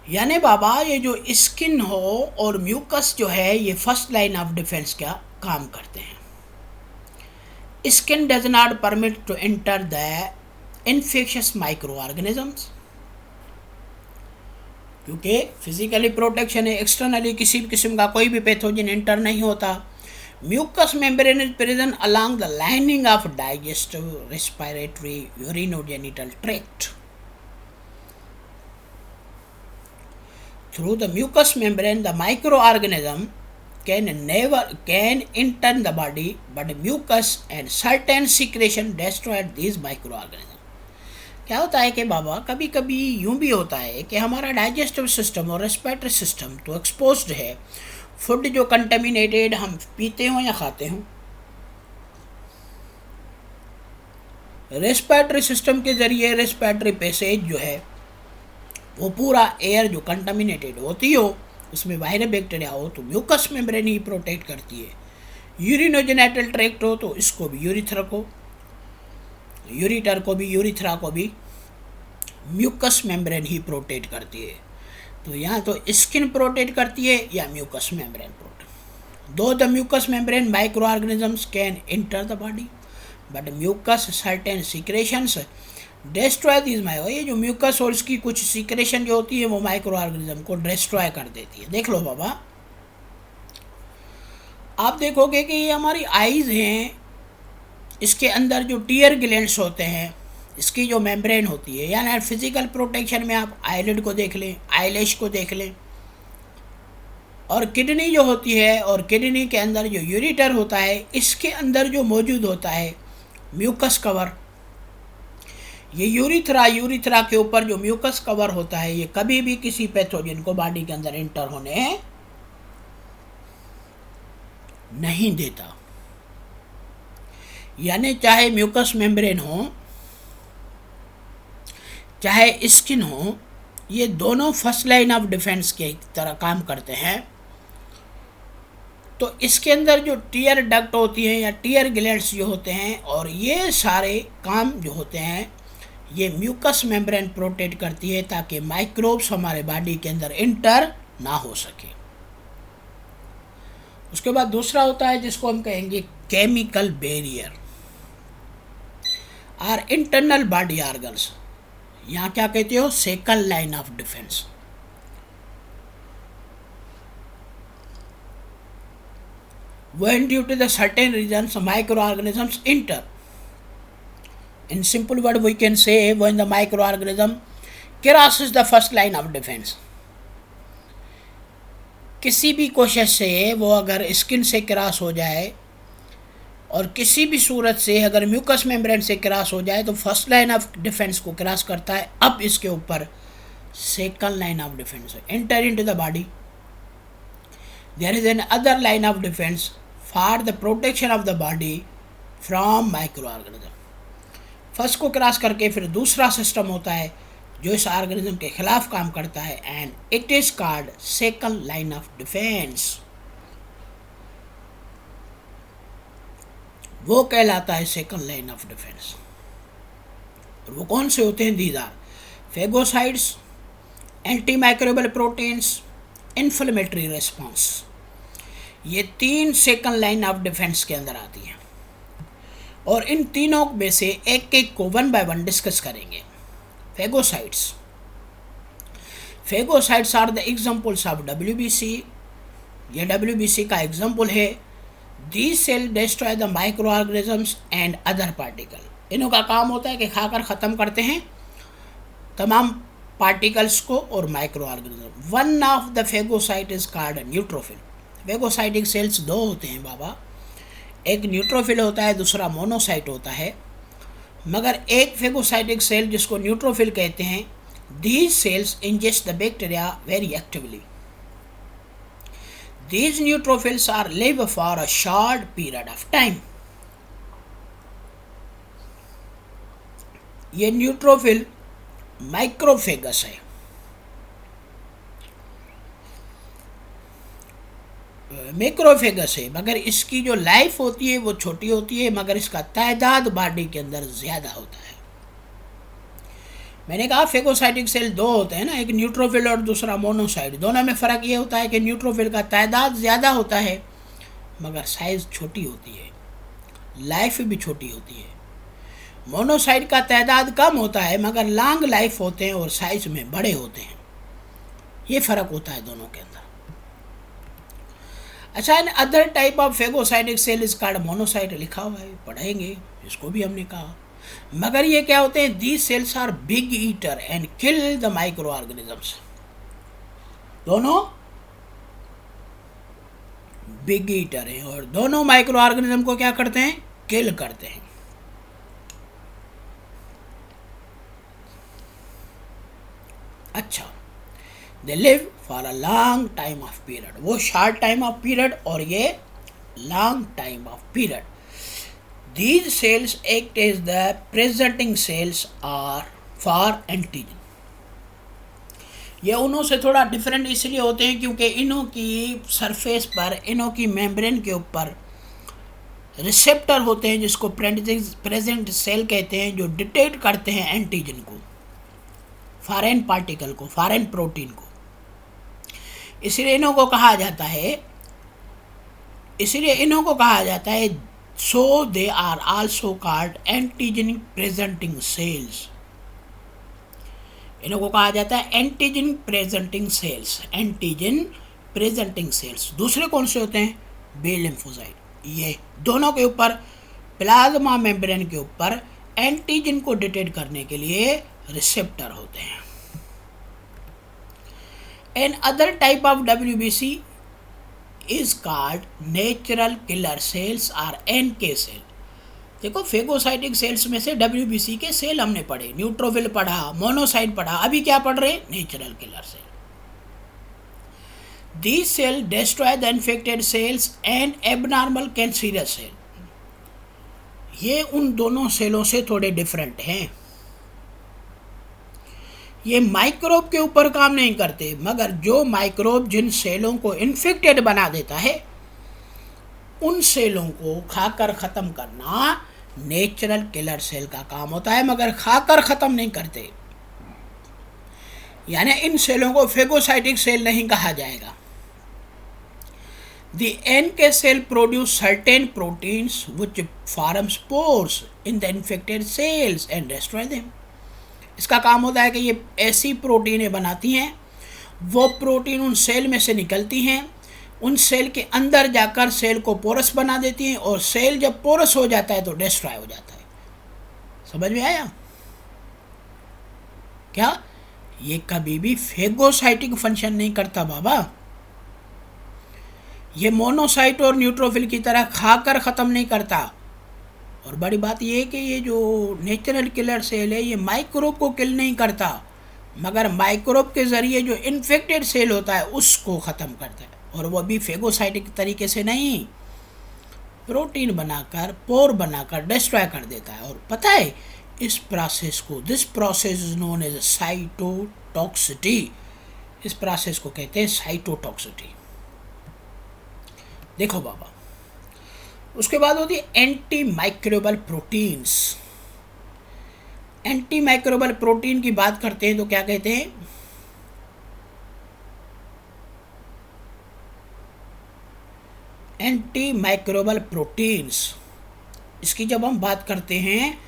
यानी बाबा ये जो स्किन हो और म्यूकस जो है ये फर्स्ट लाइन ऑफ डिफेंस का काम करते हैं। Skin does not permit to enter the infectious microorganisms, क्योंकि फिजिकली प्रोटेक्शन है, एक्सटर्नली किसी भी किस्म का कोई भी पैथोजन एंटर नहीं होता। Mucous membrane is present along the lining of digestive, respiratory, urinogenital tract. Through the mucous membrane, the microorganism can enter the body, but mucus and certain secretion destroy these microorganisms. क्या होता है कि बाबा कभी कभी यूं भी होता है कि हमारा डाइजेस्टिव सिस्टम और रेस्पिरेटरी सिस्टम तो एक्सपोज्ड है, फूड जो कंटेमिनेटेड हम पीते हों या खाते हों, रेस्पिरेटरी सिस्टम के ज़रिए रेस्पिरेटरी पैसेज जो है वो पूरा एयर जो कंटामिनेटेड होती हो उसमें वायरस बैक्टीरिया हो तो म्यूकस मेम्ब्रेन ही प्रोटेक्ट करती है। यूरिनोजेनिटल ट्रैक्ट हो तो इसको भी यूरिथ्रा को भी म्यूकस मेम्ब्रेन ही प्रोटेक्ट करती है। तो यहाँ तो स्किन प्रोटेक्ट करती है या mucous membrane protect. Though the mucous membrane microorganisms can enter the body, but mucous certain secretions destroy these micro, ये जो म्यूकस और इसकी कुछ सीक्रेशन जो होती है वो माइक्रो ऑर्गेनिज्म को डिस्ट्रॉय कर देती है। देख लो बाबा, आप देखोगे कि ये हमारी आईज हैं, इसके अंदर जो टीयर ग्लैंड्स होते हैं, इसकी जो मेम्ब्रेन होती है, यानी फिजिकल प्रोटेक्शन में आप आईलिड को देख लें, आईलैश को देख लें, और किडनी जो होती है और किडनी के अंदर जो यूरिटर होता है, इसके अंदर जो मौजूद होता है म्यूकस कवर, ये यूरिथ्रा के ऊपर जो म्यूकस कवर होता है ये कभी भी किसी पैथोजन को बॉडी के अंदर एंटर होने नहीं देता। यानी चाहे म्यूकस मेम्ब्रेन हो चाहे स्किन हो, ये दोनों फर्स्ट लाइन ऑफ डिफेंस के तरह काम करते हैं। तो इसके अंदर जो टीयर डक्ट होती हैं या टीयर ग्लैंड्स जो होते हैं, और ये सारे काम जो होते हैं ये म्यूकस मेम्ब्रेन प्रोटेक्ट करती है ताकि माइक्रोब्स हमारे बॉडी के अंदर इंटर ना हो सके। उसके बाद दूसरा होता है जिसको हम कहेंगे केमिकल बैरियर और इंटरनल बॉडी ऑर्गन्स। यहाँ क्या कहते हो, second line of defence. When due to the certain reasons microorganisms enter. In simple word we can say when the microorganism crosses the first line of defense. किसी भी कोशिश से वो अगर स्किन से क्रॉस हो जाए और किसी भी सूरत से अगर म्यूकस मेम्ब्रेन से क्रॉस हो जाए तो फर्स्ट लाइन ऑफ डिफेंस को क्रॉस करता है। अब इसके ऊपर सेकंड लाइन ऑफ डिफेंस है, enter into the body. There is another line of defence for the protection of the body from microorganism. First को क्रॉस करके फिर दूसरा सिस्टम होता है जो इस ऑर्गेनिज्म के खिलाफ काम करता है, and it is called second line of defence. वो कहलाता है सेकंड लाइन ऑफ डिफेंस। और वो कौन से होते हैं? These are phagocytes, anti microbial proteins, inflammatory response. ये तीन सेकंड लाइन ऑफ डिफेंस के अंदर आती हैं, और इन तीनों में से एक एक को वन बाय वन डिस्कस करेंगे। Phagocytes are the examples of WBC। ये WBC का एग्जाम्पल है। These cell destroy the micro organisms and other particle. इनों का काम होता है कि खाकर ख़त्म करते हैं तमाम पार्टिकल्स को और microorganism. One of the phagocyte is called neutrophil. Phagocytic cells दो होते हैं बाबा, एक न्यूट्रोफिल होता है, दूसरा मोनोसाइट होता है। मगर एक फेगोसाइटिक सेल जिसको न्यूट्रोफिल कहते हैं, these cells ingest the bacteria very actively. These neutrophils are live for a short period of time. ये न्यूट्रोफिल माइक्रोफेगस है। मैक्रोफेगस है, मगर इसकी जो लाइफ होती है वो छोटी होती है, मगर इसका तादाद बॉडी के अंदर ज़्यादा होता है। मैंने कहा फेगोसाइटिक सेल दो होते हैं ना, एक न्यूट्रोफिल और दूसरा मोनोसाइट। दोनों में फ़र्क ये होता है कि न्यूट्रोफिल का तादाद ज़्यादा होता है मगर साइज़ छोटी होती है, लाइफ भी छोटी होती है। मोनोसाइट का तादाद कम होता है मगर लॉन्ग लाइफ होते हैं और साइज में बड़े होते हैं। ये फ़र्क होता है दोनों के अंदर। अच्छा, in other type of phagocytic cell is called monocyte लिखा हुआ है, पढ़ेंगे, इसको भी हमने कहा। मगर ये क्या होते हैं, these cells are big eater and kill the micro organisms. दोनों बिग ईटर हैं और दोनों माइक्रो ऑर्गेनिज्म को क्या करते हैं, किल करते हैं। अच्छा, they live for a long time of period, वो शॉर्ट टाइम ऑफ पीरियड और ये long time of period. These cells act as the presenting cells are for antigen। ये उनों से थोड़ा डिफरेंट इसलिए होते हैं क्योंकि इनों की सरफेस पर, इनों की मेम्ब्रेन के ऊपर रिसेप्टर होते हैं जिसको प्रेजेंट सेल कहते हैं, जो डिटेक्ट करते हैं एंटीजन को, फॉरेन पार्टिकल को, फॉरेन प्रोटीन को। इसलिए इनों को कहा जाता है so they are also called antigen presenting cells। इन्हों को कहा जाता है antigen presenting sales, antigen presenting sales. दूसरे कौन से होते हैं, बी लिम्फोसाइट। ये दोनों के ऊपर, प्लाज्मा मेम्ब्रेन के ऊपर एंटीजन को डिटेक्ट करने के लिए रिसेप्टर होते हैं। Another type of WBC is called natural killer cells और NK सेल। देखो, फेगोसाइटिक सेल्स में से WBC के सेल हमने पढ़े, न्यूट्रोफिल पढ़ा, मोनोसाइट पढ़ा, अभी क्या पढ़ रहे हैं, natural killer cell. These cell destroy the infected cells and abnormal cancerous cell. ये उन दोनों सेलों से थोड़े डिफरेंट हैं। ये माइक्रोब के ऊपर काम नहीं करते, मगर जो माइक्रोब जिन सेलों को इन्फेक्टेड बना देता है उन सेलों को खाकर ख़त्म करना नेचुरल किलर सेल का काम होता है, मगर खाकर ख़त्म नहीं करते। यानी इन सेलों को फेगोसाइटिक सेल नहीं कहा जाएगा। The NK cell produce certain proteins which form spores in the infected cells and destroy them। इसका काम होता है कि ये ऐसी प्रोटीनें बनाती हैं, वो प्रोटीन उन सेल में से निकलती हैं, उन सेल के अंदर जाकर सेल को पोरस बना देती हैं, और सेल जब पोरस हो जाता है तो डिस्ट्रॉय हो जाता है। समझ में आया क्या? ये कभी भी फेगोसाइटिक फंक्शन नहीं करता बाबा। ये मोनोसाइट और न्यूट्रोफिल की तरह खाकर ख़त्म नहीं करता। और बड़ी बात ये है कि ये जो नेचुरल किलर सेल है ये माइक्रोब को किल नहीं करता, मगर माइक्रोब के ज़रिए जो इन्फेक्टेड सेल होता है उसको ख़त्म करता है, और वो भी फेगोसाइटिक तरीके से नहीं, प्रोटीन बनाकर, पोर बनाकर डिस्ट्रॉय कर देता है। और पता है इस प्रोसेस को, this process is known as cytotoxicity. इस प्रोसेस को कहते हैं साइटोटॉक्सिटी। देखो बाबा, उसके बाद होती है anti microbial proteins. Anti microbial protein की बात करते हैं तो क्या कहते हैं, एंटी माइक्रोबल प्रोटीन्स। इसकी जब हम बात करते हैं